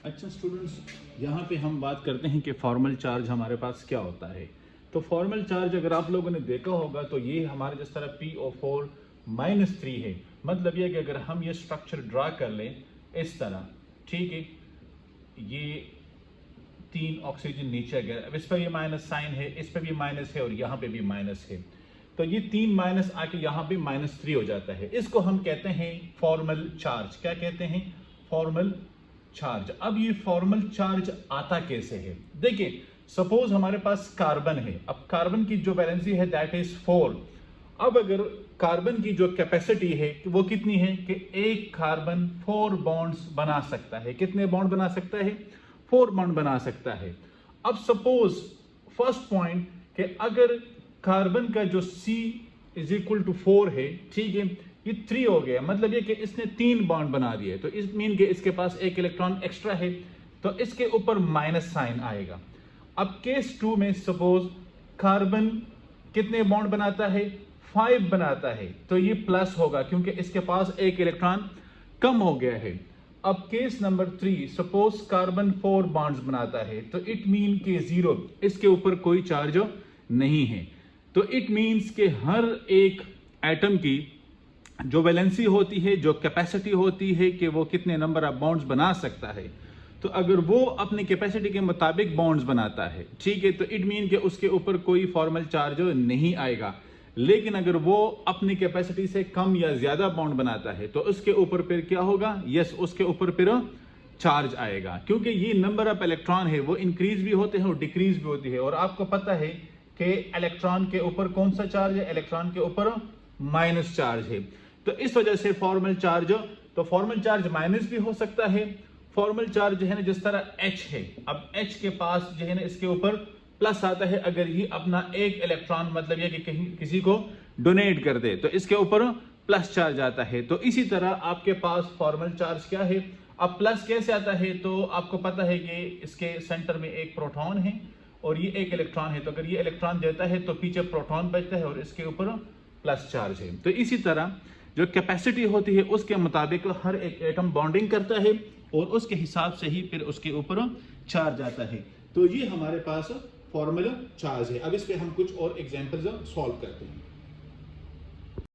अच्छा स्टूडेंट्स, यहाँ पे हम बात करते हैं कि फॉर्मल चार्ज हमारे पास क्या होता है। तो फॉर्मल चार्ज अगर आप लोगों ने देखा होगा तो ये हमारे जिस तरह PO4-3 है। मतलब ये कि अगर हम ये स्ट्रक्चर ड्रा कर लें इस तरह, ठीक है, ये 3 ऑक्सीजन नीचे गए, अब इस पर ये माइनस साइन है, इस पर भी माइनस है और यहाँ पे भी माइनस है। तो ये 3 माइनस आके यहाँ पे -3 हो जाता है। इसको हम कहते हैं फॉर्मल चार्ज। क्या कहते हैं? Formal charge. अब ये फॉर्मल चार्ज आता कैसे है? देखिए, सपोज हमारे पास कार्बन है। अब कार्बन की जो वैलेंसी है दैट इज 4। अब अगर कार्बन की जो कैपेसिटी है वो कितनी है कि एक कार्बन 4 बॉन्ड्स बना सकता है। कितने बॉन्ड बना सकता है? 4 बॉन्ड बना सकता है। अब सपोज फर्स्ट पॉइंट कि अगर कार्बन का जो C = 4 है, ठीक है, ये 3 हो गया, मतलब ये कि इसने 3 बॉन्ड बना दिए, तो इस मीन के इसके पास एक इलेक्ट्रॉन एक्स्ट्रा है, तो इसके ऊपर माइनस साइन आएगा। अब केस 2 में सपोज कार्बन कितने बॉन्ड बनाता है? 5 बनाता है, तो ये प्लस होगा क्योंकि इसके पास एक इलेक्ट्रॉन कम हो गया है। अब case number 3, suppose carbon 4 bonds बनाता है, तो इट मीन के 0, इसके ऊपर कोई चार्ज नहीं है। तो इट मीन्स के हर एक एटम की जो वैलेंसी होती है, जो कैपेसिटी होती है कि वो कितने नंबर ऑफ बॉन्ड्स बना सकता है, तो अगर वो अपनी कैपेसिटी के मुताबिक बॉन्ड्स बनाता है, ठीक है, तो इट मीन कि उसके ऊपर कोई फॉर्मल चार्ज नहीं आएगा। लेकिन अगर वो अपनी कैपेसिटी से कम या ज्यादा बॉन्ड बनाता है तो उसके ऊपर फिर क्या होगा? यस, उसके ऊपर फिर चार्ज आएगा, क्योंकि ये नंबर ऑफ इलेक्ट्रॉन है वो इंक्रीज भी होते हैं और डिक्रीज भी होती है। और आपको पता है कि इलेक्ट्रॉन के ऊपर कौन सा चार्ज है? इलेक्ट्रॉन के ऊपर माइनस चार्ज है। तो इस वजह से फॉर्मल चार्ज, तो फॉर्मल चार्ज माइनस भी हो सकता है। फॉर्मल चार्ज जो है ना, जिस तरह H है, अब H के पास जो है ना इसके ऊपर प्लस आता है अगर ये अपना एक इलेक्ट्रॉन, मतलब ये कि कहीं किसी को डोनेट कर दे, तो इसके ऊपर प्लस चार्ज आता है। तो इसी तरह आपके पास फॉर्मल चार्ज क्या है? अब प्लस कैसे आता है? तो आपको पता है कि इसके सेंटर में एक प्रोटॉन है और ये एक इलेक्ट्रॉन है, तो अगर ये इलेक्ट्रॉन देता है तो पीछे प्रोटॉन बचता है और इसके ऊपर प्लस चार्ज है। तो इसी तरह जो कैपेसिटी होती है उसके मुताबिक हर एक एटम बॉन्डिंग करता है और उसके हिसाब से ही फिर उसके ऊपर चार्ज आता है। तो ये हमारे पास फॉर्मल चार्ज है। अब इस पे हम कुछ और एग्जांपल्स सॉल्व करते हैं।